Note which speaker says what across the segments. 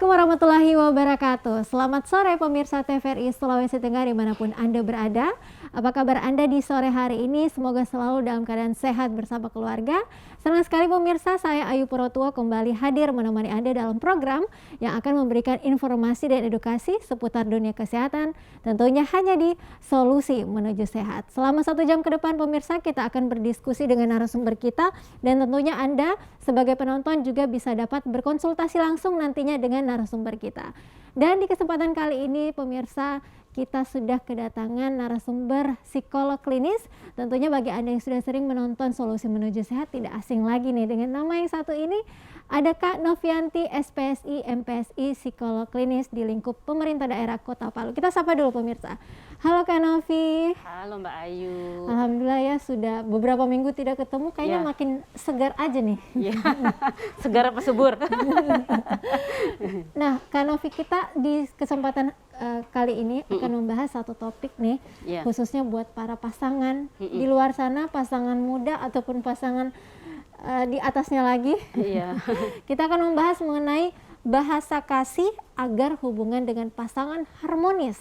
Speaker 1: Assalamualaikum warahmatullahi wabarakatuh. Selamat sore pemirsa TVRI Sulawesi Tengah dimanapun Anda berada. Apa kabar Anda di sore hari ini? Semoga selalu dalam keadaan sehat bersama keluarga. Senang sekali pemirsa, saya Ayu Purotua kembali hadir menemani Anda dalam program yang akan memberikan informasi dan edukasi seputar dunia kesehatan. Tentunya hanya di Solusi Menuju Sehat. Selama 1 jam ke depan pemirsa, kita akan berdiskusi dengan narasumber kita. Dan tentunya Anda sebagai penonton juga bisa dapat berkonsultasi langsung nantinya dengan narasumber kita. Dan di kesempatan kali ini pemirsa, kita sudah kedatangan narasumber psikolog klinis. Tentunya bagi Anda yang sudah sering menonton Solusi Menuju Sehat tidak asing lagi nih dengan nama yang satu ini. Ada Kak Novianti, SPSI, MPSI, psikolog klinis di lingkup pemerintah daerah Kota Palu. Kita sapa dulu pemirsa. Halo Kak Novi.
Speaker 2: Halo Mbak Ayu.
Speaker 1: Alhamdulillah ya, sudah beberapa minggu tidak ketemu, kayaknya makin segar aja nih.
Speaker 2: Ya. Segar apa subur?
Speaker 1: Nah Kak Novi, kita di kesempatan kali ini akan membahas satu topik nih, khususnya buat para pasangan di luar sana, pasangan muda ataupun pasangan di atasnya lagi. Kita akan membahas mengenai bahasa kasih agar hubungan dengan pasangan harmonis.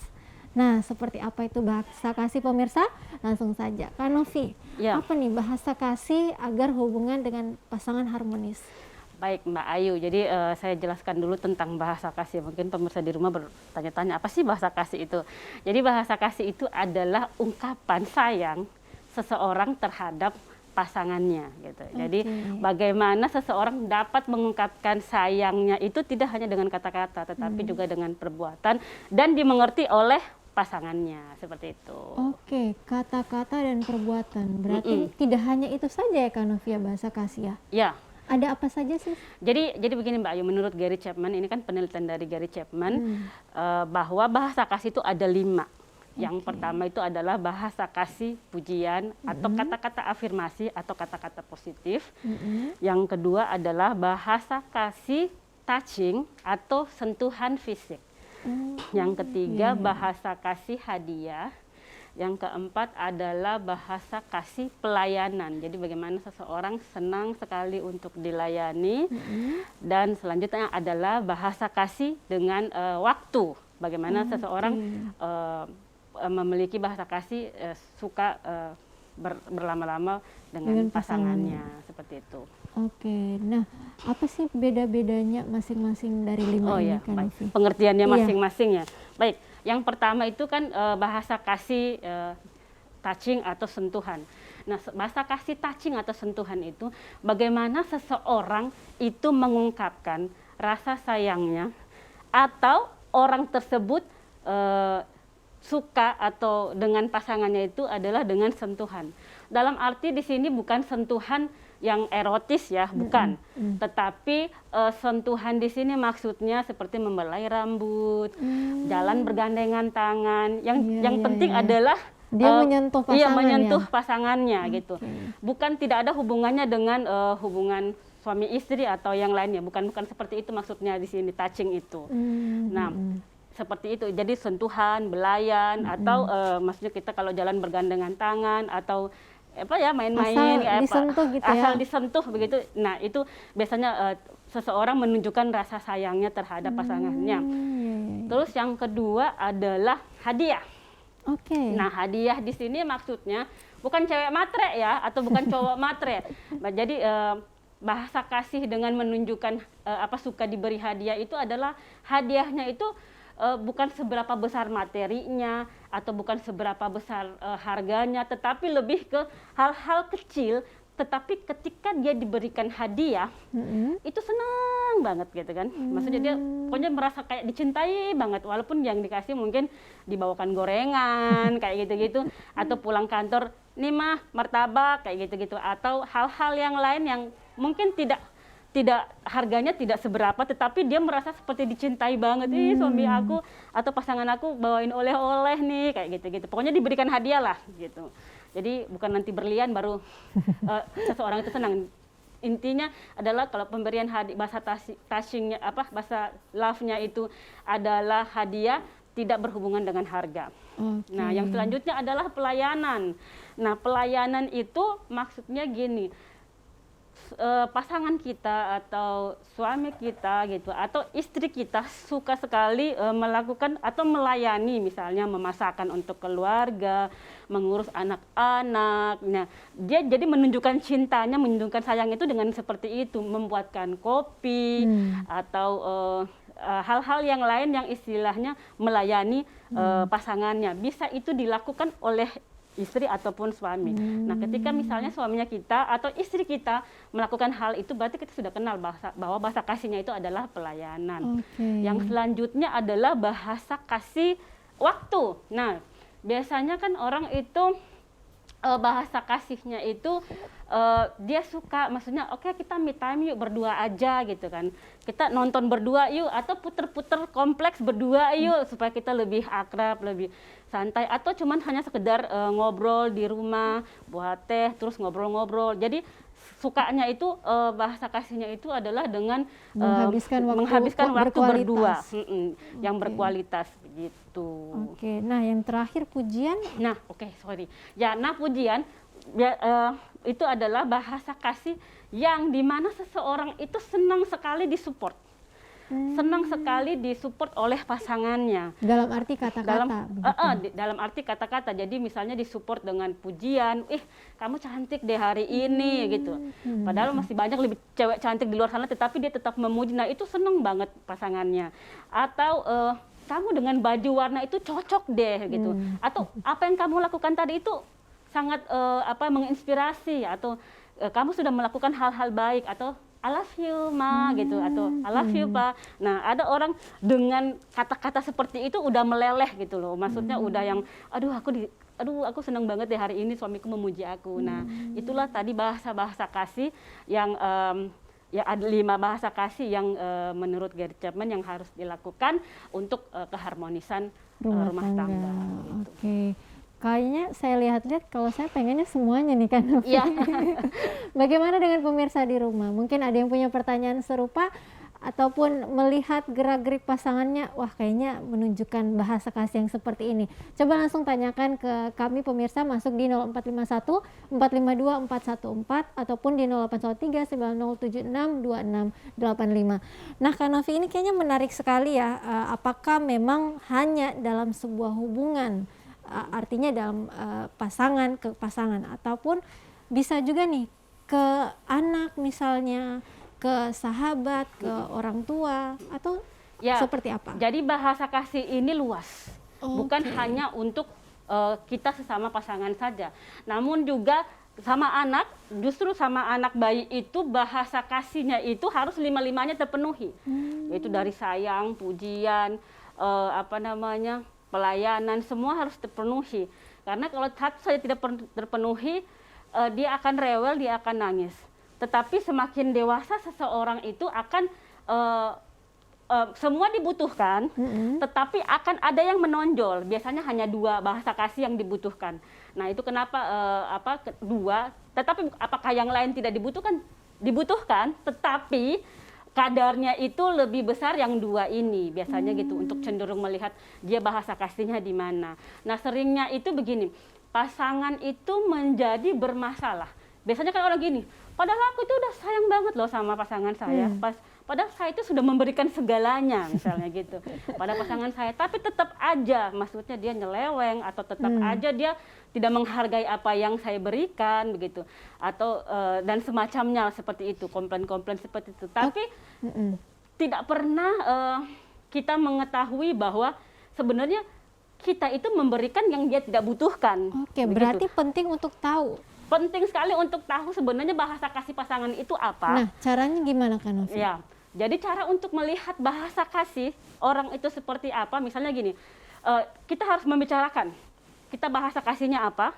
Speaker 1: Nah, seperti apa itu bahasa kasih pemirsa? Langsung saja, Kak Novi, apa nih bahasa kasih agar hubungan dengan pasangan harmonis?
Speaker 2: Baik Mbak Ayu, jadi saya jelaskan dulu tentang bahasa kasih. Mungkin pemirsa di rumah bertanya-tanya, apa sih bahasa kasih itu? Jadi bahasa kasih itu adalah ungkapan sayang seseorang terhadap pasangannya gitu. Jadi bagaimana seseorang dapat mengungkapkan sayangnya itu tidak hanya dengan kata-kata, tetapi juga dengan perbuatan dan dimengerti oleh pasangannya, seperti itu.
Speaker 1: Oke, kata-kata dan perbuatan. Berarti tidak hanya itu saja ya Kak Novia bahasa kasih ya?
Speaker 2: Ya.
Speaker 1: Ada apa saja sih?
Speaker 2: Jadi begini Mbak Ayu, menurut Gary Chapman, ini kan penelitian dari Gary Chapman, bahwa bahasa kasih itu ada 5. Yang pertama itu adalah bahasa kasih pujian atau kata-kata afirmasi atau kata-kata positif. Yang kedua adalah bahasa kasih touching atau sentuhan fisik. Yang ketiga bahasa kasih hadiah. Yang keempat adalah bahasa kasih pelayanan. Jadi bagaimana seseorang senang sekali untuk dilayani. Dan selanjutnya adalah bahasa kasih dengan waktu. Bagaimana seseorang memiliki bahasa kasih suka berlama-lama dengan pasangannya, seperti itu.
Speaker 1: Oke, nah apa sih beda-bedanya masing-masing dari 5 ini kan?
Speaker 2: Pengertiannya masing-masing ya. Baik, yang pertama itu kan bahasa kasih touching atau sentuhan. Nah, bahasa kasih touching atau sentuhan itu bagaimana seseorang itu mengungkapkan rasa sayangnya atau orang tersebut suka atau dengan pasangannya itu adalah dengan sentuhan. Dalam arti di sini bukan sentuhan yang erotis ya, bukan. Tetapi sentuhan di sini maksudnya seperti membelai rambut, jalan bergandengan tangan. Yang penting adalah
Speaker 1: dia menyentuh pasangannya.
Speaker 2: Iya, menyentuh pasangannya gitu. Bukan, tidak ada hubungannya dengan hubungan suami istri atau yang lainnya. Bukan seperti itu maksudnya di sini touching itu. Nah, seperti itu. Jadi sentuhan, belayan atau maksudnya kita kalau jalan bergandengan tangan atau apa ya, main-main asal disentuh begitu. Nah, itu biasanya seseorang menunjukkan rasa sayangnya terhadap pasangannya. Terus yang kedua adalah hadiah. Nah, hadiah di sini maksudnya bukan cewek matre ya, atau bukan cowok matre. Jadi bahasa kasih dengan menunjukkan suka diberi hadiah itu adalah hadiahnya itu bukan seberapa besar materinya atau bukan seberapa besar harganya, tetapi lebih ke hal-hal kecil, tetapi ketika dia diberikan hadiah itu senang banget gitu kan. Maksudnya dia pokoknya merasa kayak dicintai banget, walaupun yang dikasih mungkin dibawakan gorengan kayak gitu-gitu, atau pulang kantor nih mah martabak kayak gitu-gitu, atau hal-hal yang lain yang mungkin tidak harganya tidak seberapa, tetapi dia merasa seperti dicintai banget. Suami aku atau pasangan aku bawain oleh-oleh nih kayak gitu-gitu. Pokoknya diberikan hadiah lah gitu. Jadi bukan nanti berlian baru seseorang itu senang. Intinya adalah kalau pemberian hadiah, bahasa touchingnya bahasa love-nya itu adalah hadiah, tidak berhubungan dengan harga. Nah, yang selanjutnya adalah pelayanan. Nah, pelayanan itu maksudnya gini. pasangan kita atau suami kita gitu atau istri kita suka sekali melakukan atau melayani, misalnya memasakkan untuk keluarga, mengurus anak-anak. Nah, dia jadi menunjukkan cintanya, menunjukkan sayang itu dengan seperti itu, membuatkan kopi atau hal-hal yang lain yang istilahnya melayani pasangannya. Bisa itu dilakukan oleh istri ataupun suami. Nah, ketika misalnya suaminya kita atau istri kita melakukan hal itu, berarti kita sudah kenal bahwa bahasa kasihnya itu adalah pelayanan. Yang selanjutnya adalah bahasa kasih waktu. Nah, biasanya kan orang itu bahasa kasihnya itu dia suka, maksudnya oke, kita me time yuk berdua aja gitu kan. Kita nonton berdua yuk atau puter-puter kompleks berdua yuk supaya kita lebih akrab, lebih santai, atau cuman hanya sekedar ngobrol di rumah, buat teh terus ngobrol-ngobrol. Jadi sukanya itu bahasa kasihnya itu adalah dengan menghabiskan waktu berdua yang berkualitas begitu.
Speaker 1: Oke, nah yang terakhir pujian.
Speaker 2: Nah, ya, nah pujian itu adalah bahasa kasih yang dimana seseorang itu senang sekali disupport. Senang sekali disupport oleh pasangannya.
Speaker 1: Dalam arti kata-kata.
Speaker 2: Dalam arti kata-kata. Jadi misalnya disupport dengan pujian, kamu cantik deh hari ini gitu. Padahal masih banyak lebih cewek cantik di luar sana, tetapi dia tetap memuji. Nah, itu seneng banget pasangannya. Atau kamu dengan baju warna itu cocok deh gitu. Atau apa yang kamu lakukan tadi itu sangat menginspirasi, atau kamu sudah melakukan hal-hal baik, atau I love you ma gitu, atau I love you pa. Nah, ada orang dengan kata-kata seperti itu udah meleleh gitu loh. Maksudnya udah yang aku senang banget deh hari ini suamiku memuji aku. Nah, itulah tadi bahasa-bahasa kasih yang ya ada 5 bahasa kasih yang menurut Gary Chapman yang harus dilakukan untuk keharmonisan rumah tangga. Gitu.
Speaker 1: Oke. Kayaknya saya lihat-lihat kalau saya pengennya semuanya nih kan.
Speaker 2: Iya.
Speaker 1: Bagaimana dengan pemirsa di rumah? Mungkin ada yang punya pertanyaan serupa ataupun melihat gerak-gerik pasangannya, wah kayaknya menunjukkan bahasa kasih yang seperti ini. Coba langsung tanyakan ke kami pemirsa, masuk di 0451 452 414 ataupun di 0813 9076 2685. Nah, Kak Novi, ini kayaknya menarik sekali ya. Apakah memang hanya dalam sebuah hubungan, artinya dalam pasangan ke pasangan, ataupun bisa juga nih ke anak misalnya, ke sahabat, ke orang tua, atau seperti apa?
Speaker 2: Jadi bahasa kasih ini luas, bukan hanya untuk kita sesama pasangan saja, namun juga sama anak. Justru sama anak bayi itu bahasa kasihnya itu harus 5-5-nya terpenuhi, yaitu dari sayang, pujian, pelayanan, semua harus terpenuhi. Karena kalau satu saja tidak terpenuhi, dia akan rewel, dia akan nangis. Tetapi semakin dewasa seseorang itu akan semua dibutuhkan, tetapi akan ada yang menonjol. Biasanya hanya 2 bahasa kasih yang dibutuhkan. Nah, itu kenapa 2, tetapi apakah yang lain tidak dibutuhkan? Dibutuhkan, tetapi kadarnya itu lebih besar yang 2 ini biasanya gitu, untuk cenderung melihat dia bahasa kasihnya di mana. Nah, seringnya itu begini, pasangan itu menjadi bermasalah. Biasanya kan orang gini, padahal aku itu udah sayang banget loh sama pasangan saya, padahal saya itu sudah memberikan segalanya misalnya gitu pada pasangan saya, tapi tetap aja, maksudnya dia nyeleweng, atau tetap aja dia tidak menghargai apa yang saya berikan begitu, atau dan semacamnya seperti itu, komplain-komplain seperti itu. Tapi tidak pernah kita mengetahui bahwa sebenarnya kita itu memberikan yang dia tidak butuhkan.
Speaker 1: Oke, berarti penting untuk tahu.
Speaker 2: Penting sekali untuk tahu sebenarnya bahasa kasih pasangan itu apa.
Speaker 1: Nah, caranya gimana Kak Novi?
Speaker 2: Ya, jadi cara untuk melihat bahasa kasih orang itu seperti apa, misalnya gini, kita harus membicarakan kita bahasa kasihnya apa,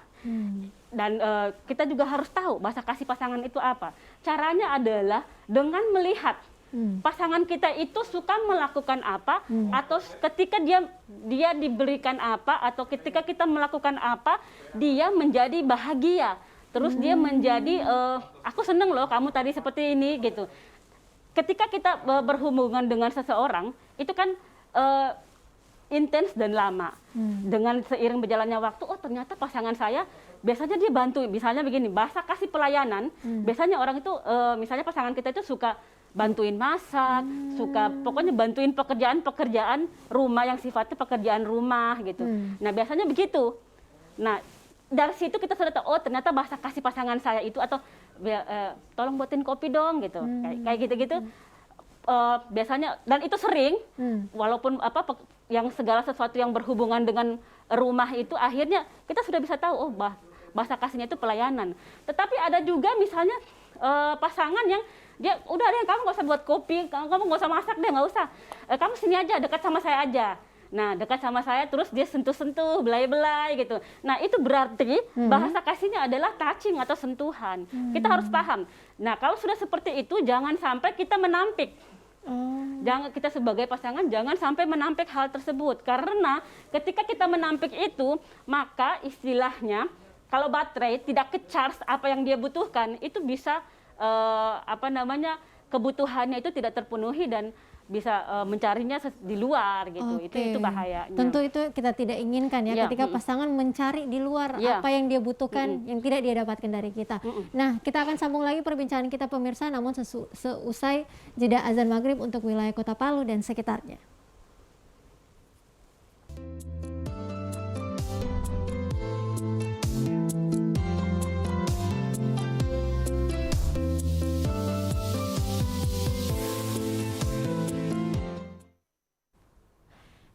Speaker 2: dan kita juga harus tahu bahasa kasih pasangan itu apa. Caranya adalah dengan melihat pasangan kita itu suka melakukan apa, atau ketika dia diberikan apa, atau ketika kita melakukan apa, dia menjadi bahagia. Terus dia menjadi, aku seneng loh kamu tadi seperti ini gitu. Ketika kita berhubungan dengan seseorang, itu kan intens dan lama. Dengan seiring berjalannya waktu, oh ternyata pasangan saya biasanya dia bantu, misalnya begini, bahasa kasih pelayanan, biasanya orang itu, misalnya pasangan kita itu suka bantuin masak, suka pokoknya bantuin pekerjaan-pekerjaan rumah yang sifatnya pekerjaan rumah gitu. Nah biasanya begitu. Nah dari situ kita sudah tahu, oh ternyata bahasa kasih pasangan saya itu, atau tolong buatin kopi dong gitu, kayak gitu-gitu. Biasanya, dan itu sering, walaupun yang segala sesuatu yang berhubungan dengan rumah itu akhirnya kita sudah bisa tahu, oh bahasa kasihnya itu pelayanan. Tetapi ada juga misalnya pasangan yang dia udah deh, kamu nggak usah buat kopi, kamu nggak usah masak deh, nggak usah, kamu sini aja, dekat sama saya aja. Nah dekat sama saya terus dia sentuh-sentuh, belai-belai gitu. Nah itu berarti bahasa kasihnya adalah touching atau sentuhan. Kita harus paham. Nah kalau sudah seperti itu jangan sampai kita menampik. Jangan, kita sebagai pasangan jangan sampai menampik hal tersebut, karena ketika kita menampik itu, maka istilahnya kalau baterai tidak ke-charge apa yang dia butuhkan, itu bisa kebutuhannya itu tidak terpenuhi dan bisa mencarinya di luar gitu. Itu bahayanya.
Speaker 1: Tentu itu kita tidak inginkan ya, ketika pasangan mencari di luar apa yang dia butuhkan yang tidak dia dapatkan dari kita. Nah, kita akan sambung lagi perbincangan kita pemirsa, namun seusai jeda azan maghrib untuk wilayah Kota Palu dan sekitarnya.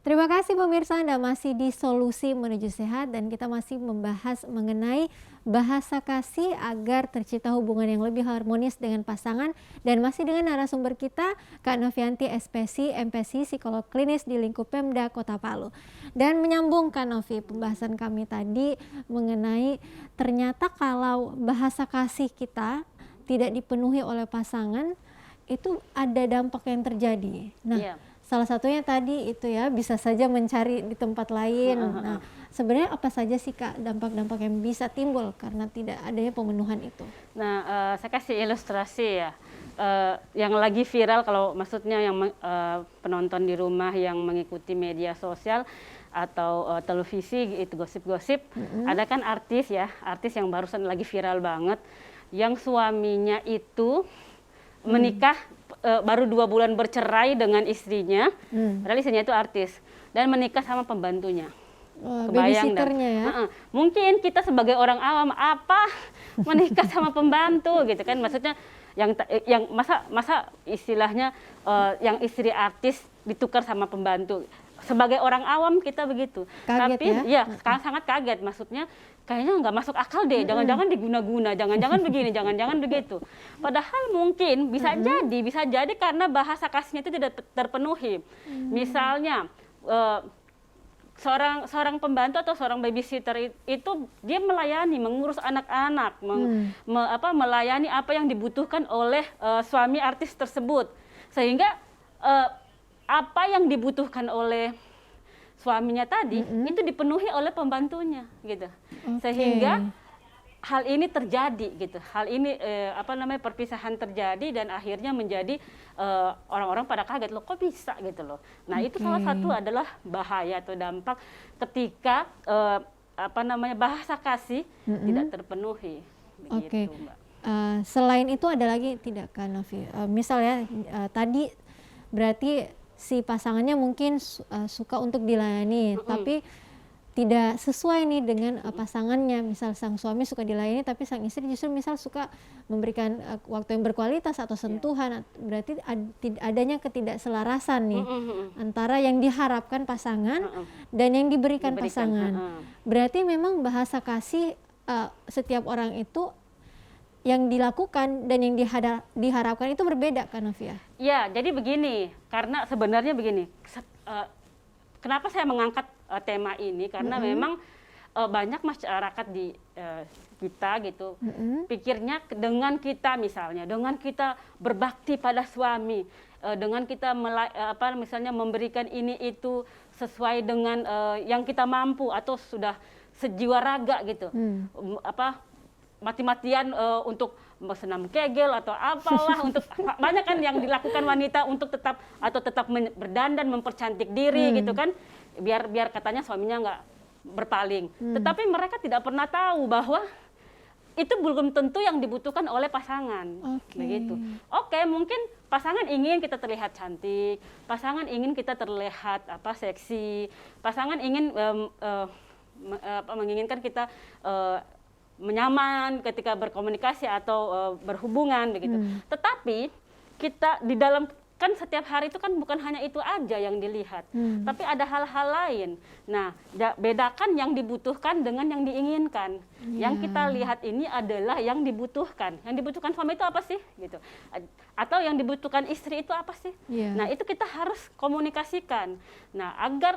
Speaker 1: Terima kasih pemirsa, Anda masih di Solusi Menuju Sehat dan kita masih membahas mengenai bahasa kasih agar tercipta hubungan yang lebih harmonis dengan pasangan, dan masih dengan narasumber kita Kak Novianti SPSI, MPSI, psikolog klinis di lingkup Pemda Kota Palu. Dan menyambung Kak Novi, pembahasan kami tadi mengenai ternyata kalau bahasa kasih kita tidak dipenuhi oleh pasangan, itu ada dampak yang terjadi. Nah, salah satunya tadi itu ya, bisa saja mencari di tempat lain. Nah, sebenarnya apa saja sih Kak dampak-dampak yang bisa timbul karena tidak adanya pemenuhan itu? Nah,
Speaker 2: saya kasih ilustrasi ya. Yang lagi viral, kalau maksudnya yang penonton di rumah yang mengikuti media sosial atau televisi itu gosip-gosip, ada kan artis ya, artis yang barusan lagi viral banget, yang suaminya itu menikah baru 2 bulan bercerai dengan istrinya, padahal istrinya itu artis, dan menikah sama pembantunya. Kebayang ya? Mungkin kita sebagai orang awam, apa menikah sama pembantu gitu kan, maksudnya yang masa istilahnya yang istri artis ditukar sama pembantu. Sebagai orang awam kita begitu.
Speaker 1: Kaget,
Speaker 2: tapi ya sangat kaget, maksudnya kayaknya nggak masuk akal deh, jangan-jangan diguna-guna, jangan-jangan begini, jangan-jangan begitu. Padahal mungkin bisa jadi karena bahasa kasihnya itu tidak terpenuhi. Misalnya seorang pembantu atau seorang babysitter itu dia melayani, mengurus anak-anak, melayani apa yang dibutuhkan oleh suami artis tersebut, sehingga apa yang dibutuhkan oleh suaminya tadi itu dipenuhi oleh pembantunya gitu. Sehingga hal ini terjadi gitu. Hal ini perpisahan terjadi dan akhirnya menjadi orang-orang pada kaget, loh kok bisa gitu loh. Nah, itu salah satu adalah bahaya atau dampak ketika bahasa kasih tidak terpenuhi begitu, Mbak.
Speaker 1: Selain itu ada lagi tidak Kak Novi? Misalnya tadi berarti si pasangannya mungkin suka untuk dilayani, tapi tidak sesuai nih dengan pasangannya. Misal sang suami suka dilayani, tapi sang istri justru misal suka memberikan waktu yang berkualitas atau sentuhan. Berarti adanya ketidakselarasan nih antara yang diharapkan pasangan dan yang diberikan pasangan. Berarti memang bahasa kasih setiap orang itu yang dilakukan dan yang diharapkan itu berbeda kan Novia?
Speaker 2: Ya, jadi begini, karena sebenarnya begini, kenapa saya mengangkat tema ini, karena memang banyak masyarakat di kita gitu, pikirnya dengan kita misalnya, dengan kita berbakti pada suami, dengan kita misalnya memberikan ini itu sesuai dengan yang kita mampu atau sudah sejiwa raga gitu, mati-matian untuk senam kegel atau apalah, untuk banyak kan yang dilakukan wanita untuk tetap berdandan, mempercantik diri gitu kan. biar katanya suaminya nggak berpaling. Tetapi mereka tidak pernah tahu bahwa itu belum tentu yang dibutuhkan oleh pasangan. Begitu. Oke, mungkin pasangan ingin kita terlihat cantik, pasangan ingin kita terlihat seksi, pasangan ingin menginginkan kita menyaman ketika berkomunikasi atau berhubungan begitu. Tetapi kita di dalam kan setiap hari itu kan bukan hanya itu aja yang dilihat, tapi ada hal-hal lain. Nah, bedakan yang dibutuhkan dengan yang diinginkan. Yang kita lihat ini adalah yang dibutuhkan. Yang dibutuhkan suami itu apa sih? Gitu. Atau yang dibutuhkan istri itu apa sih? Nah, itu kita harus komunikasikan. Nah, agar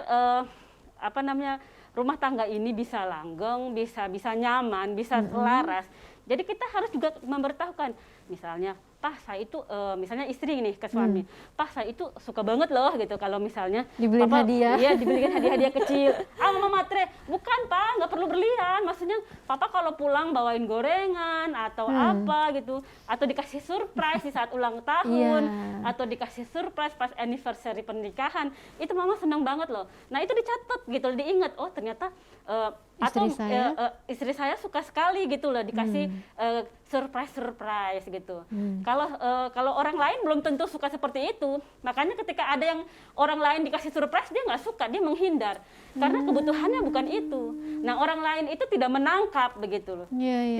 Speaker 2: rumah tangga ini bisa langgeng, bisa nyaman, bisa selaras. Jadi kita harus juga memberitahukan, misalnya, Pak, saya itu misalnya istri nih ke suami, Pak, saya itu suka banget loh gitu kalau misalnya
Speaker 1: dibeliin hadiah.
Speaker 2: Iya, dibeliin hadiah-hadiah kecil. Mama matre, bukan Pak, nggak perlu berlian. Maksudnya Papa kalau pulang bawain gorengan atau apa gitu, atau dikasih surprise di saat ulang tahun, atau dikasih surprise pas anniversary pernikahan, itu Mama senang banget loh. Nah, itu dicatat gitu, diingat. Oh, ternyata istri saya suka sekali gitu loh dikasih surprise gitu. Kalau orang lain belum tentu suka seperti itu. Makanya ketika ada yang orang lain dikasih surprise, dia nggak suka, dia menghindar karena kebutuhannya bukan itu. Nah, orang lain itu tidak menangkap begitu loh.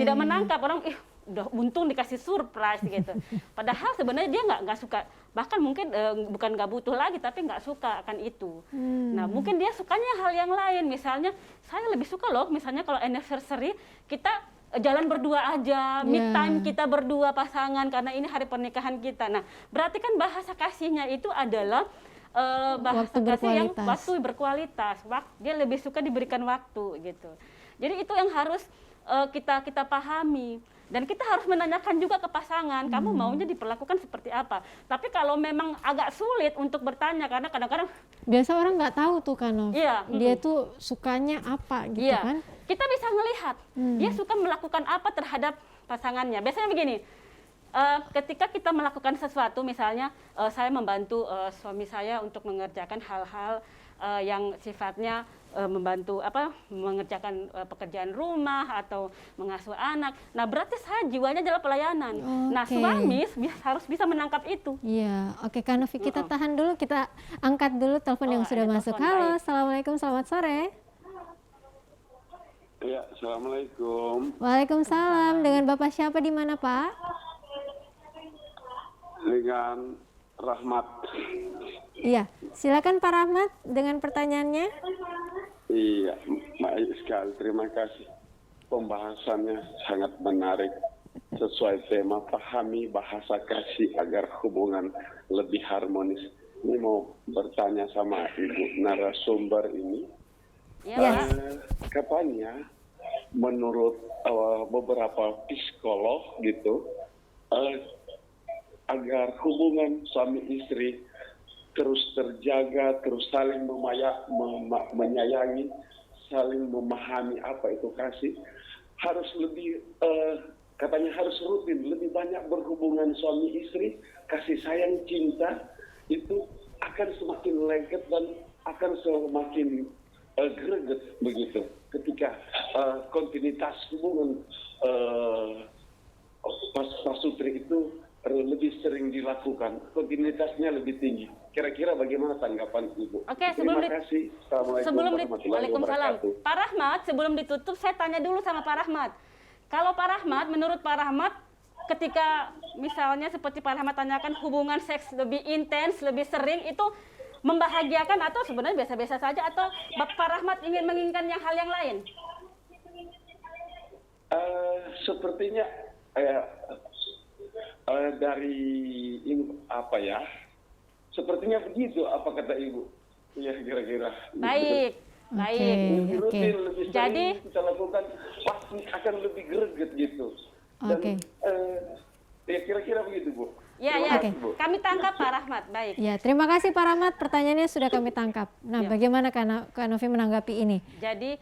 Speaker 2: Tidak menangkap orang, udah untung dikasih surprise gitu. Padahal sebenarnya dia nggak suka, bahkan mungkin bukan nggak butuh lagi, tapi nggak suka akan itu. Nah, mungkin dia sukanya hal yang lain. Misalnya saya lebih suka loh, misalnya kalau anniversary kita jalan berdua aja, me time kita berdua pasangan karena ini hari pernikahan kita. Nah, berarti kan bahasa kasihnya itu adalah bahasa kasih yang waktu berkualitas. Dia lebih suka diberikan waktu gitu. Jadi itu yang harus kita pahami. Dan kita harus menanyakan juga ke pasangan, kamu maunya diperlakukan seperti apa. Tapi kalau memang agak sulit untuk bertanya, karena kadang-kadang
Speaker 1: biasa orang nggak tahu tuh kan, dia tuh sukanya apa gitu kan.
Speaker 2: Kita bisa melihat dia suka melakukan apa terhadap pasangannya. Biasanya begini, ketika kita melakukan sesuatu, misalnya saya membantu suami saya untuk mengerjakan hal-hal yang sifatnya membantu mengerjakan pekerjaan rumah atau mengasuh anak. Nah, berarti saya jiwanya adalah pelayanan. Nah, suami harus bisa menangkap itu.
Speaker 1: Oke, Kak Novi, kita tahan dulu, kita angkat dulu telepon yang sudah masuk. Halo, Assalamualaikum, selamat sore.
Speaker 3: Ya, Assalamualaikum.
Speaker 1: Waalaikumsalam. Dengan Bapak siapa di mana, Pak?
Speaker 3: Dengan Rahmat.
Speaker 1: Iya, silakan Pak Rahmat dengan pertanyaannya.
Speaker 3: Iya, baik sekali. Terima kasih. Pembahasannya sangat menarik. Sesuai tema, pahami bahasa kasih agar hubungan lebih harmonis. Ini mau bertanya sama Ibu narasumber ini. Katanya, menurut beberapa psikolog gitu, agar hubungan suami istri terus terjaga, terus saling menyayangi, saling memahami apa itu kasih, harus lebih, katanya harus rutin, lebih banyak berhubungan suami istri, kasih sayang, cinta, itu akan semakin lengket dan akan semakin greget begitu. Ketika kontinuitas hubungan pasutri itu lebih sering dilakukan, kontinuitasnya lebih tinggi. Kira-kira bagaimana tanggapan Ibu?
Speaker 2: Oke,
Speaker 3: terima kasih. Assalamualaikum warahmatullahi wabarakatuh.
Speaker 2: Pak Rahmat, sebelum ditutup saya tanya dulu sama Pak Rahmat. Kalau Pak Rahmat, menurut Pak Rahmat, ketika misalnya seperti Pak Rahmat tanyakan hubungan seks lebih intens, lebih sering, itu membahagiakan atau sebenarnya biasa-biasa saja, atau Pak Rahmat ingin menginginkan hal yang lain?
Speaker 3: Sepertinya dari apa ya? Sepertinya begitu, apa kata Ibu? Ya, kira-kira.
Speaker 2: Baik.
Speaker 3: Lebih rutin, lebih sering
Speaker 2: Jadi
Speaker 3: kita lakukan, pasti akan lebih greget gitu. Dan ya kira-kira begitu, Bu.
Speaker 2: Kami tangkap Pak Rahmat. Baik.
Speaker 1: Ya, terima kasih Pak Rahmat, pertanyaannya sudah kami tangkap. Nah, bagaimana Kak Novi menanggapi ini?
Speaker 2: Jadi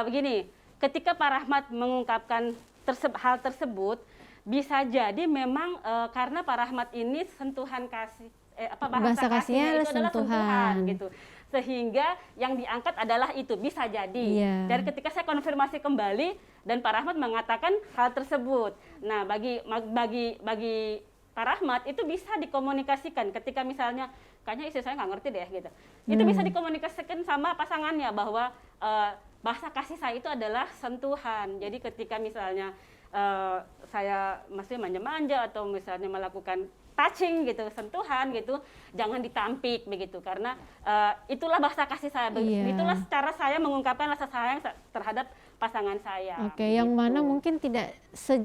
Speaker 2: begini, ketika Pak Rahmat mengungkapkan hal tersebut, bisa jadi memang karena Pak Rahmat ini sentuhan kasih, bahasa kasihnya itu adalah sentuhan gitu. sehingga yang diangkat adalah itu, bisa jadi.
Speaker 1: Iya.
Speaker 2: Dan ketika saya konfirmasi kembali dan Pak Rahmat mengatakan hal tersebut. Nah, bagi Pak Rahmat itu bisa dikomunikasikan ketika misalnya kayaknya istri saya nggak ngerti deh gitu. Itu bisa dikomunikasikan sama pasangannya bahwa bahasa kasih saya itu adalah sentuhan. Jadi ketika misalnya saya masih manja-manja atau misalnya melakukan touching gitu, sentuhan gitu, jangan ditampik begitu, karena itulah bahasa kasih saya, itulah cara saya mengungkapkan rasa sayang terhadap pasangan saya.
Speaker 1: Oke, yang mana mungkin tidak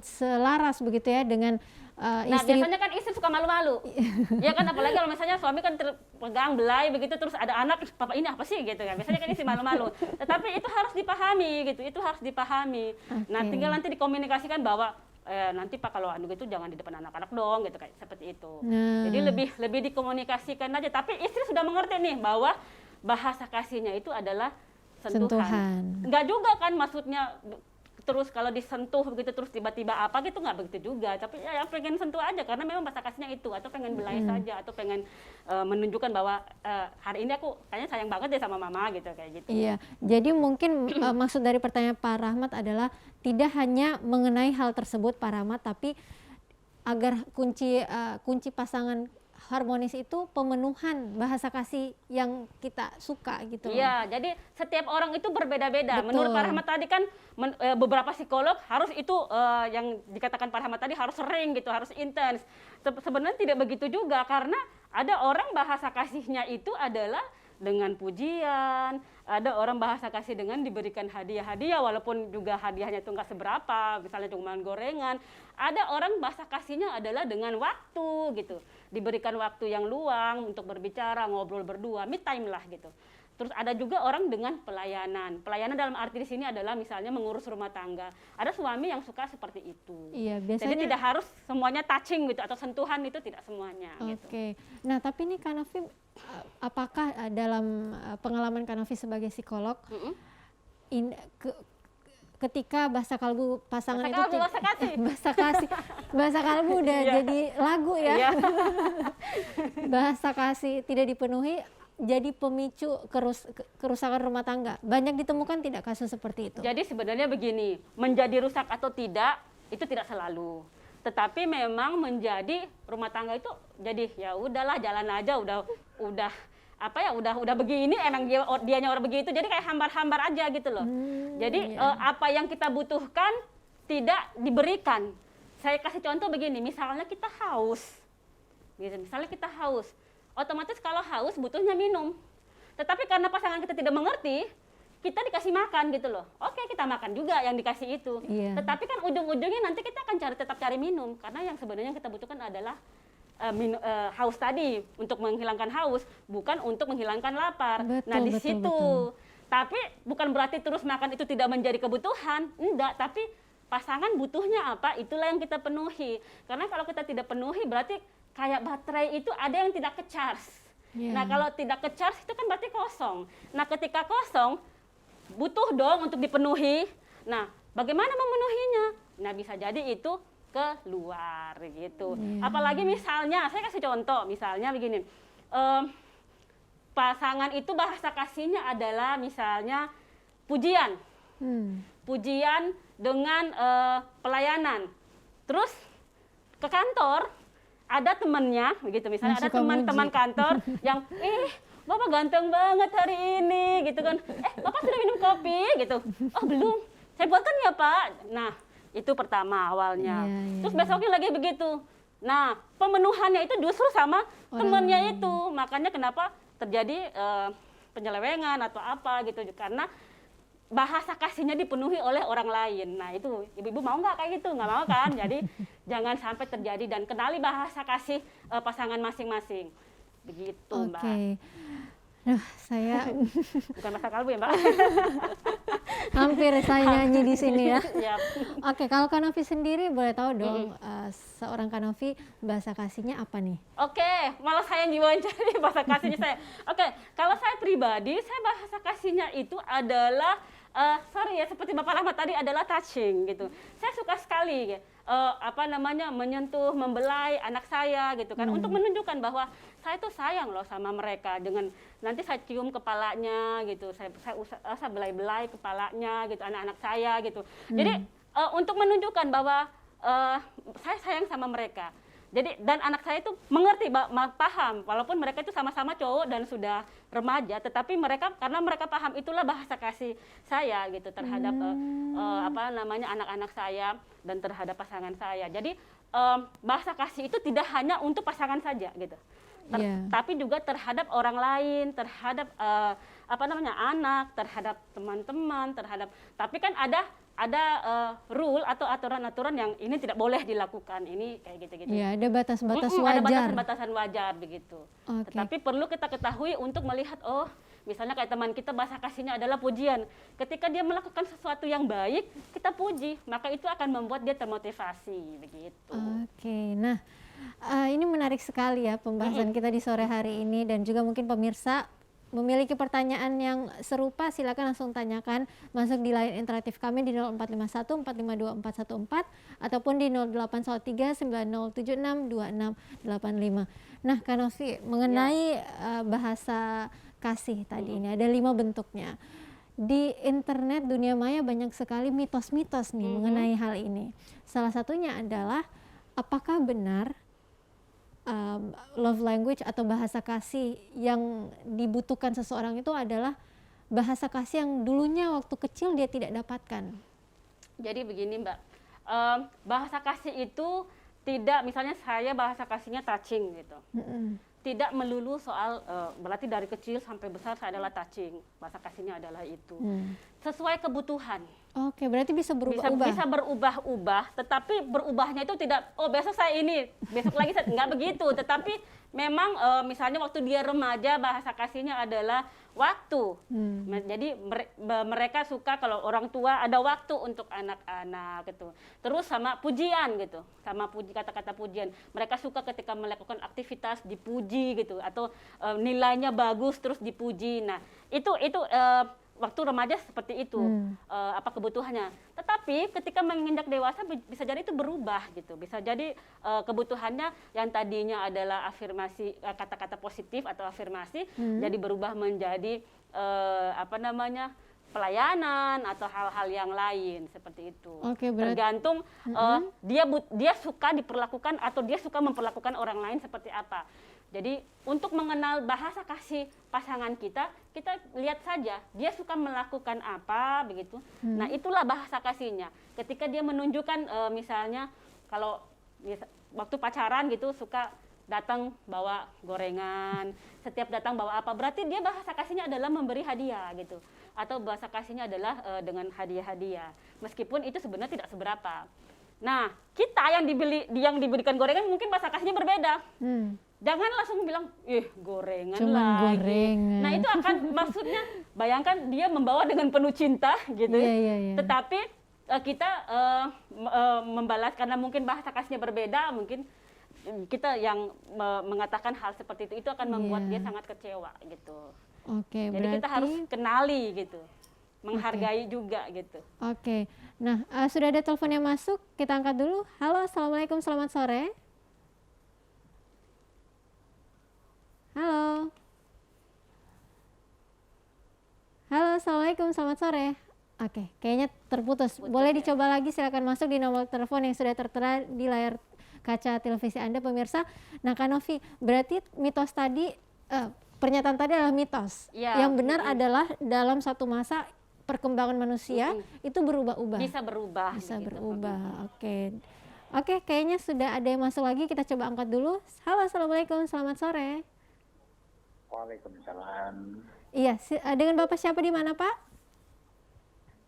Speaker 1: selaras begitu ya dengan
Speaker 2: nah,
Speaker 1: istri.
Speaker 2: biasanya kan istri suka malu-malu, ya kan, apalagi kalau misalnya suami kan terpegang belai begitu, terus ada anak, papa ini apa sih gitu kan, biasanya kan istri malu-malu. Tetapi itu harus dipahami gitu, itu harus dipahami. Nah, tinggal nanti dikomunikasikan bahwa nanti Pak kalau anu gitu jangan di depan anak-anak dong gitu, kayak seperti itu. Jadi lebih dikomunikasikan aja, tapi istri sudah mengerti nih bahwa bahasa kasihnya itu adalah sentuhan. Enggak juga kan maksudnya terus kalau disentuh begitu terus tiba-tiba apa gitu, nggak begitu juga, tapi ya pengen sentuh aja karena memang bahasa kasihnya itu, atau pengen belai saja, atau pengen menunjukkan bahwa hari ini aku kayaknya sayang banget deh sama mama gitu, kayak gitu.
Speaker 1: Iya, jadi mungkin maksud dari pertanyaan Pak Rahmat adalah tidak hanya mengenai hal tersebut Pak Rahmat, tapi agar kunci pasangan harmonis itu pemenuhan bahasa kasih yang kita suka gitu.
Speaker 2: Iya, jadi setiap orang itu berbeda-beda. Menurut Pak Rahmat tadi kan beberapa psikolog harus itu yang dikatakan Pak Rahmat tadi harus sering gitu, harus intens. Sebenarnya tidak begitu juga, karena ada orang bahasa kasihnya itu adalah dengan pujian, ada orang bahasa kasih dengan diberikan hadiah-hadiah walaupun juga hadiahnya itu nggak seberapa, misalnya cuma gorengan. Ada orang bahasa kasihnya adalah dengan waktu gitu, diberikan waktu yang luang untuk berbicara, ngobrol berdua, me time lah gitu. Terus ada juga orang dengan pelayanan. Pelayanan dalam arti di sini adalah misalnya mengurus rumah tangga. Ada suami yang suka seperti itu.
Speaker 1: Iya, biasanya.
Speaker 2: Jadi tidak harus semuanya touching gitu atau sentuhan, itu tidak semuanya.
Speaker 1: Oke. Nah, tapi nih Kak Novi, apakah dalam pengalaman Kak Novi sebagai psikolog, ketika bahasa kalbu pasangan bahasa kalbu udah jadi lagu ya. Bahasa kasih tidak dipenuhi jadi pemicu kerusakan rumah tangga. Banyak ditemukan tidak kasus seperti itu?
Speaker 2: Jadi sebenarnya begini, menjadi rusak atau tidak itu tidak selalu. Tetapi memang menjadi rumah tangga itu jadi ya udahlah, jalan aja, udah apa ya, udah begini, emang dianya orang begitu, jadi kayak hambar-hambar aja gitu loh. Jadi apa yang kita butuhkan tidak diberikan. Saya kasih contoh begini, misalnya kita haus, gitu. Misalnya kita haus, otomatis kalau haus butuhnya minum. Tetapi karena pasangan kita tidak mengerti, kita dikasih makan gitu loh. Oke, kita makan juga yang dikasih itu. Tetapi kan ujung-ujungnya nanti kita akan tetap cari minum, karena yang sebenarnya kita butuhkan adalah haus tadi, untuk menghilangkan haus, bukan untuk menghilangkan lapar. Nah di situ. Tapi bukan berarti terus makan itu tidak menjadi kebutuhan, enggak. Tapi pasangan butuhnya apa, itulah yang kita penuhi. Karena kalau kita tidak penuhi berarti kayak baterai itu ada yang tidak ke-charge. Nah kalau tidak ke-charge itu kan berarti kosong. Nah ketika kosong, butuh dong untuk dipenuhi. Nah bagaimana memenuhinya? Nah bisa jadi itu keluar gitu. Apalagi misalnya, saya kasih contoh, misalnya begini, pasangan itu bahasa kasihnya adalah misalnya pujian, pujian dengan pelayanan. Terus ke kantor ada temannya, begitu misalnya ada teman-teman kantor yang Bapak ganteng banget hari ini, gitu kan. Bapak sudah minum kopi, gitu. Oh belum, saya buatkan ya Pak. Nah itu pertama awalnya. Terus besoknya lagi begitu. Nah pemenuhannya itu justru sama temannya itu. Makanya kenapa terjadi penyelewengan atau apa gitu, karena bahasa kasihnya dipenuhi oleh orang lain. Nah itu ibu-ibu mau nggak kayak gitu? Nggak mau kan? Jadi jangan sampai terjadi, dan kenali bahasa kasih pasangan masing-masing. Begitu Mbak.
Speaker 1: Saya
Speaker 2: bukan masa kalbu ya Mbak.
Speaker 1: Hampir saya nyanyi di sini ya.
Speaker 2: Oke,
Speaker 1: kalau Kak Novi sendiri boleh tahu dong, seorang Kak Novi bahasa kasihnya apa nih?
Speaker 2: Oke, malah saya yang diwawancara bahasa kasihnya saya. Oke, kalau saya pribadi, saya bahasa kasihnya itu adalah seperti Bapak Rahmat tadi, adalah touching gitu. Saya suka sekali menyentuh, membelai anak saya gitu kan, untuk menunjukkan bahwa saya tuh sayang loh sama mereka, dengan nanti saya cium kepalanya gitu, saya belai-belai kepalanya gitu, anak-anak saya gitu. Jadi untuk menunjukkan bahwa saya sayang sama mereka. Jadi dan anak saya itu mengerti, paham, walaupun mereka itu sama-sama cowok dan sudah remaja, tetapi mereka karena mereka paham, itulah bahasa kasih saya gitu terhadap anak-anak saya dan terhadap pasangan saya. Jadi bahasa kasih itu tidak hanya untuk pasangan saja gitu, tapi juga terhadap orang lain, terhadap anak, terhadap teman-teman, tapi kan ada rule atau aturan-aturan yang ini tidak boleh dilakukan, ini kayak gitu-gitu.
Speaker 1: Ya, ada batas-batas wajar.
Speaker 2: Ada batasan-batasan wajar begitu.
Speaker 1: Okay.
Speaker 2: Tetapi perlu kita ketahui untuk melihat, oh, misalnya kayak teman kita bahasa kasihnya adalah pujian. Ketika dia melakukan sesuatu yang baik, kita puji, maka itu akan membuat dia termotivasi begitu.
Speaker 1: Oke. Nah, ini menarik sekali ya pembahasan kita di sore hari ini, dan juga mungkin pemirsa memiliki pertanyaan yang serupa, silakan langsung tanyakan, masuk di line interaktif kami di 0451 452 414 ataupun di 0813 9076 2685. Nah, Kak Novi, mengenai bahasa kasih tadi ini ada 5 bentuknya. Di internet dunia maya banyak sekali mitos-mitos nih mengenai hal ini. Salah satunya adalah apakah benar love language atau bahasa kasih yang dibutuhkan seseorang itu adalah bahasa kasih yang dulunya waktu kecil dia tidak dapatkan.
Speaker 2: Jadi begini Mbak, bahasa kasih itu tidak, misalnya saya bahasa kasihnya touching gitu. Tidak melulu soal berarti dari kecil sampai besar saya adalah touching, bahasa kasihnya adalah itu. Sesuai kebutuhan.
Speaker 1: Oke, berarti bisa berubah-ubah.
Speaker 2: Bisa berubah-ubah, tetapi berubahnya itu tidak, oh besok saya ini, besok lagi saya, enggak begitu. Tetapi memang misalnya waktu dia remaja, bahasa kasihnya adalah waktu. Jadi mereka suka kalau orang tua ada waktu untuk anak-anak gitu. Terus sama pujian gitu, sama kata-kata pujian. Mereka suka ketika melakukan aktivitas dipuji gitu, atau nilainya bagus terus dipuji. Nah itu waktu remaja seperti itu kebutuhannya. Tetapi ketika menginjak dewasa bisa jadi itu berubah gitu. Bisa jadi kebutuhannya yang tadinya adalah afirmasi, kata-kata positif atau afirmasi, jadi berubah menjadi pelayanan atau hal-hal yang lain seperti itu.
Speaker 1: Oke, berarti
Speaker 2: tergantung dia suka diperlakukan atau dia suka memperlakukan orang lain seperti apa. Jadi untuk mengenal bahasa kasih pasangan kita lihat saja dia suka melakukan apa begitu. Nah itulah bahasa kasihnya. Ketika dia menunjukkan misalnya kalau waktu pacaran gitu suka datang bawa gorengan, setiap datang bawa apa, berarti dia bahasa kasihnya adalah memberi hadiah gitu. Atau bahasa kasihnya adalah dengan hadiah-hadiah. Meskipun itu sebenarnya tidak seberapa. Nah kita yang diberikan gorengan mungkin bahasa kasihnya berbeda. Jangan langsung bilang, gorengan lagi.
Speaker 1: Gorengan.
Speaker 2: Nah itu akan maksudnya, bayangkan dia membawa dengan penuh cinta gitu. Tetapi kita membalas karena mungkin bahasa kasihnya berbeda, mungkin kita yang mengatakan hal seperti itu akan membuat dia sangat kecewa gitu.
Speaker 1: Oke,
Speaker 2: jadi
Speaker 1: berarti
Speaker 2: kita harus kenali gitu, menghargai juga gitu.
Speaker 1: Oke. Nah, sudah ada telepon yang masuk, kita angkat dulu. Halo, assalamualaikum, selamat sore. Halo. Halo, assalamualaikum, selamat sore. Oke, kayaknya terputus. Boleh dicoba lagi, silakan masuk di nomor telepon yang sudah tertera di layar kaca televisi Anda, pemirsa. Nah, Kak Novi, berarti mitos tadi, pernyataan tadi adalah mitos. Yang benar adalah dalam satu masa perkembangan manusia itu berubah-ubah.
Speaker 2: Bisa berubah.
Speaker 1: Bisa berubah. Oke, kayaknya sudah ada yang masuk lagi. Kita coba angkat dulu. Halo, assalamualaikum, selamat sore.
Speaker 4: Waalaikumsalam.
Speaker 1: Iya, dengan Bapak siapa di mana, Pak?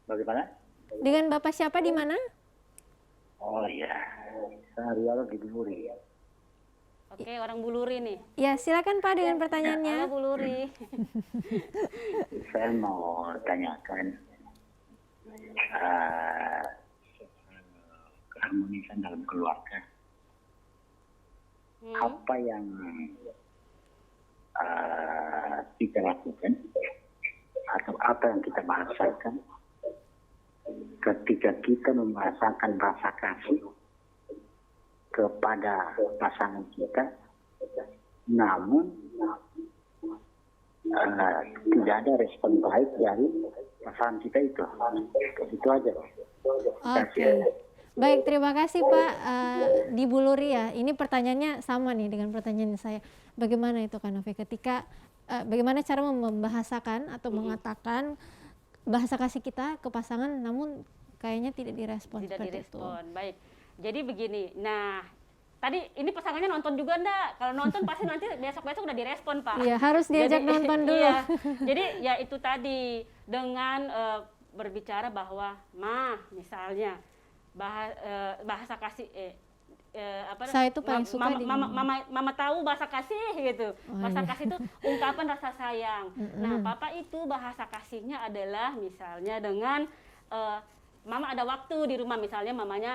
Speaker 4: Bagaimana?
Speaker 1: Dengan Bapak siapa di mana?
Speaker 4: Oh iya, saya Rial di Buluri.
Speaker 2: Oke, orang Buluri nih.
Speaker 1: Ya, silakan Pak dengan pertanyaannya.
Speaker 2: Halo Buluri.
Speaker 4: Saya mau tanyakan keharmonisan dalam keluarga. Apa yang kita lakukan atau apa yang kita bahasakan ketika kita membahasakan bahasa kasih kepada pasangan kita namun tidak ada respon baik dari pasangan kita itu. Itu aja.
Speaker 1: Oke. Baik, terima kasih Pak di Buluri ya. Ini pertanyaannya sama nih dengan pertanyaan saya. Bagaimana itu Kak Novi ketika bagaimana cara membahasakan atau mengatakan bahasa kasih kita ke pasangan namun kayaknya tidak direspon
Speaker 2: Tidak
Speaker 1: seperti
Speaker 2: direspon. Baik. Jadi begini. Nah, tadi ini pasangannya nonton juga enggak? Kalau nonton pasti nanti besok-besok udah direspon, Pak.
Speaker 1: Iya, harus diajak nonton dulu.
Speaker 2: Iya. Jadi ya itu tadi dengan berbicara bahwa misalnya bahasa kasih
Speaker 1: Saya itu paling suka
Speaker 2: mama tahu bahasa kasih gitu. Bahasa kasih itu ungkapan rasa sayang. Nah, papa itu bahasa kasihnya adalah misalnya dengan mama ada waktu di rumah, misalnya mamanya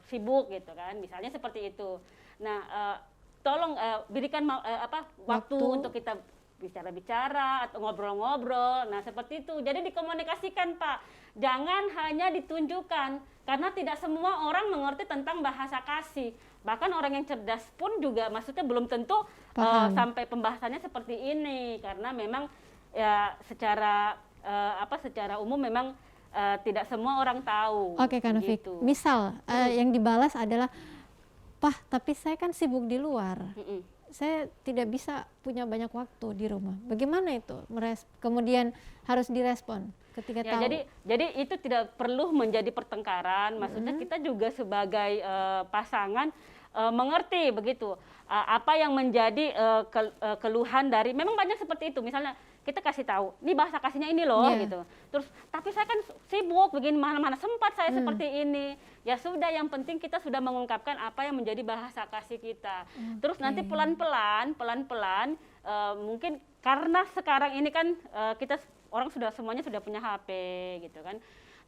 Speaker 2: sibuk gitu kan, misalnya seperti itu. Nah, tolong berikan waktu untuk kita bicara-bicara atau ngobrol-ngobrol. Nah, seperti itu. Jadi dikomunikasikan, Pak. Jangan hanya ditunjukkan, karena tidak semua orang mengerti tentang bahasa kasih. Bahkan orang yang cerdas pun juga maksudnya belum tentu sampai pembahasannya seperti ini, karena memang ya secara umum memang tidak semua orang tahu.
Speaker 1: Oke, Kak Novi.
Speaker 2: Gitu.
Speaker 1: Misal yang dibalas adalah, "Pah, tapi saya kan sibuk di luar. Saya tidak bisa punya banyak waktu di rumah." Bagaimana itu? Kemudian harus direspon ketika tahu.
Speaker 2: Jadi itu tidak perlu menjadi pertengkaran. Maksudnya kita juga sebagai pasangan mengerti begitu apa yang menjadi keluhan dari, memang banyak seperti itu. Misalnya kita kasih tahu, ini bahasa kasihnya ini loh gitu. Terus tapi saya kan sibuk begini, mana sempat saya seperti ini. Ya sudah, yang penting kita sudah mengungkapkan apa yang menjadi bahasa kasih kita. Terus nanti pelan-pelan mungkin karena sekarang ini kan kita orang semuanya sudah punya HP gitu kan.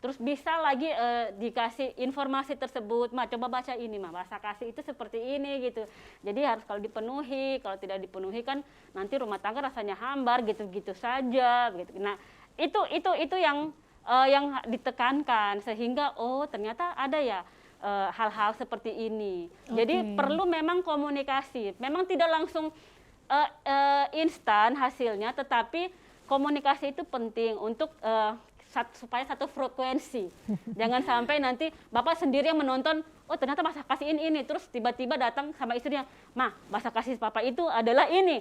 Speaker 2: Terus bisa lagi dikasih informasi tersebut, coba baca ini, bahasa kasih itu seperti ini gitu. Jadi harus kalau dipenuhi, kalau tidak dipenuhi kan nanti rumah tangga rasanya hambar gitu-gitu saja gitu. Nah, itu yang ditekankan sehingga ternyata ada ya hal-hal seperti ini. Jadi perlu memang komunikasi. Memang tidak langsung instan hasilnya, tetapi komunikasi itu penting untuk supaya satu frekuensi. Jangan sampai nanti Bapak sendiri yang menonton, ternyata bahasa kasih ini, terus tiba-tiba datang sama istrinya, bahasa kasih Papa itu adalah ini.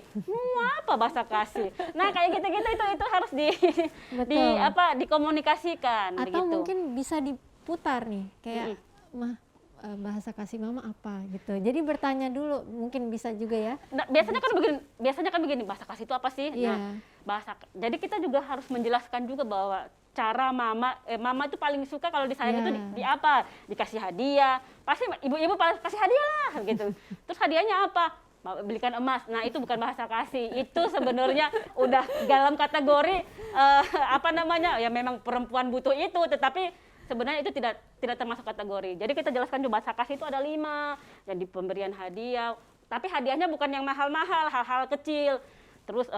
Speaker 2: Apa bahasa kasih? Nah, kayak gitu-gitu itu harus dikomunikasikan.
Speaker 1: Atau
Speaker 2: begitu.
Speaker 1: mungkin bisa diputar nih, kayak bahasa kasih mama apa gitu. Jadi bertanya dulu, mungkin bisa juga ya.
Speaker 2: Nah, biasanya kan begini, bahasa kasih itu apa sih? Nah, jadi kita juga harus menjelaskan juga bahwa cara mama itu paling suka kalau disayang itu di apa? Dikasih hadiah. Pasti ibu-ibu kasih hadiah lah gitu. Terus hadiahnya apa? Belikan emas. Nah, itu bukan bahasa kasih. Itu sebenarnya udah dalam kategori ya memang perempuan butuh itu, tetapi sebenarnya itu tidak termasuk kategori. Jadi kita jelaskan juga bahasa kasih itu ada 5, jadi pemberian hadiah. Tapi hadiahnya bukan yang mahal-mahal, hal-hal kecil. Terus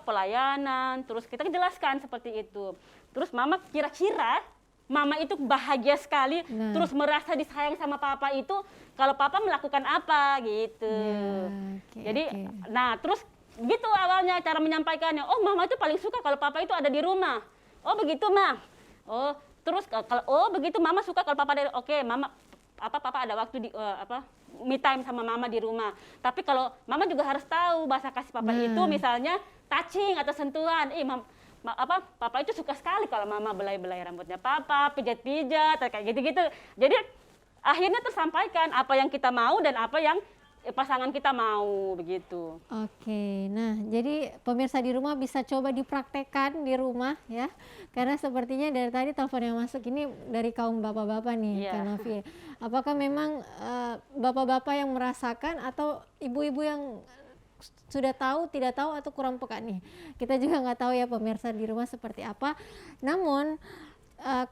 Speaker 2: pelayanan, terus kita jelaskan seperti itu. Terus kira-kira mama itu bahagia sekali, terus merasa disayang sama papa itu kalau papa melakukan apa gitu. Nah terus gitu awalnya cara menyampaikannya. Mama itu paling suka kalau papa itu ada di rumah. Begitu Ma. Terus kalau begitu mama suka kalau papa ada. Oke, mama papa ada waktu di me time sama mama di rumah. Tapi kalau mama juga harus tahu bahasa kasih papa itu misalnya touching atau sentuhan. Papa itu suka sekali kalau mama belai-belai rambutnya papa, pijat-pijat kayak gitu-gitu. Jadi akhirnya tersampaikan apa yang kita mau dan apa yang pasangan kita mau begitu.
Speaker 1: Oke, nah jadi pemirsa di rumah bisa coba dipraktekkan di rumah ya, karena sepertinya dari tadi telepon yang masuk ini dari kaum bapak-bapak nih, Kak Novi. Apakah memang bapak-bapak yang merasakan atau ibu-ibu yang sudah tahu, tidak tahu atau kurang peka nih? Kita juga nggak tahu ya pemirsa di rumah seperti apa. Namun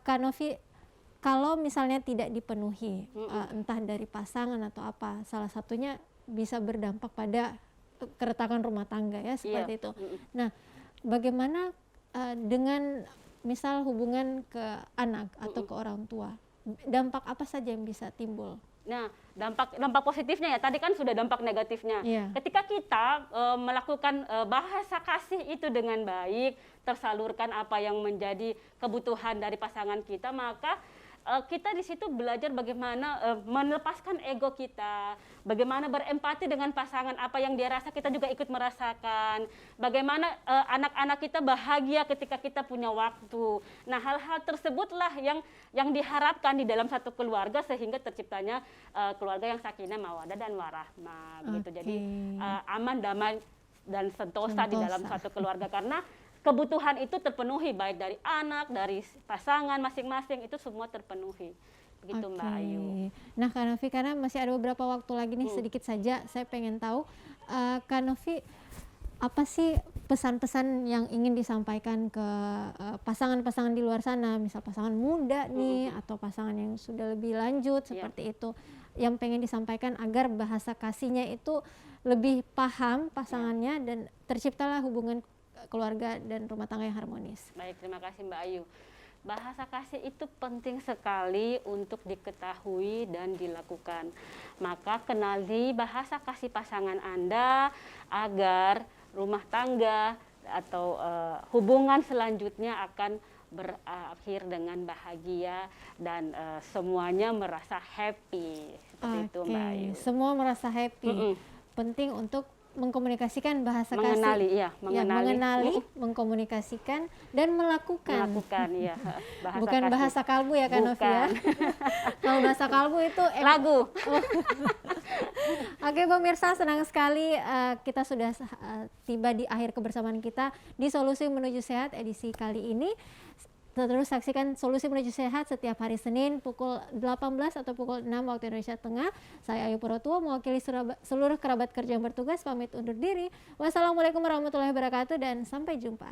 Speaker 1: Kak Novi, kalau misalnya tidak dipenuhi, entah dari pasangan atau apa, salah satunya bisa berdampak pada keretakan rumah tangga ya, seperti itu. Nah, bagaimana dengan misal hubungan ke anak atau ke orang tua? Dampak apa saja yang bisa timbul
Speaker 2: Nah, dampak positifnya ya, tadi kan sudah dampak negatifnya.
Speaker 1: Iya.
Speaker 2: Ketika kita melakukan bahasa kasih itu dengan baik, tersalurkan apa yang menjadi kebutuhan dari pasangan kita, maka kita di situ belajar bagaimana melepaskan ego kita, bagaimana berempati dengan pasangan, apa yang dia rasa kita juga ikut merasakan, bagaimana anak-anak kita bahagia ketika kita punya waktu. Nah, hal-hal tersebutlah yang diharapkan di dalam satu keluarga sehingga terciptanya keluarga yang sakinah, mawaddah dan warahmah gitu. Jadi aman, damai dan sentosa di dalam satu keluarga, karena kebutuhan itu terpenuhi baik dari anak, dari pasangan masing-masing, itu semua terpenuhi. Begitu Mbak Ayu.
Speaker 1: Nah Kak Novi, karena masih ada beberapa waktu lagi nih, sedikit saja saya pengen tahu Kak Novi, apa sih pesan-pesan yang ingin disampaikan ke pasangan-pasangan di luar sana, misal pasangan muda nih atau pasangan yang sudah lebih lanjut seperti itu, yang pengen disampaikan agar bahasa kasihnya itu lebih paham pasangannya dan terciptalah hubungan keluarga dan rumah tangga yang harmonis.
Speaker 2: Baik, terima kasih Mbak Ayu. Bahasa kasih itu penting sekali untuk diketahui dan dilakukan. Maka kenali bahasa kasih pasangan Anda agar rumah tangga atau hubungan selanjutnya akan berakhir dengan bahagia dan semuanya merasa happy. Seperti itu Mbak Ayu.
Speaker 1: Semua merasa happy. Penting untuk mengkomunikasikan bahasa
Speaker 2: mengenali,
Speaker 1: kasih.
Speaker 2: Ya, mengenali.
Speaker 1: Mengkomunikasikan dan melakukan.
Speaker 2: Ya. Bahasa
Speaker 1: bukan
Speaker 2: kasih.
Speaker 1: Bahasa kalbu ya Kak Novi ya. Kalau bahasa kalbu itu
Speaker 2: lagu.
Speaker 1: Oke pemirsa, senang sekali kita sudah tiba di akhir kebersamaan kita di Solusi Menuju Sehat edisi kali ini. Terus saksikan Solusi Menuju Sehat setiap hari Senin pukul 18 atau pukul 6 waktu Indonesia Tengah. Saya Ayu Purwotuwo mewakili seluruh kerabat kerja yang bertugas pamit undur diri. Wassalamualaikum warahmatullahi wabarakatuh dan sampai jumpa.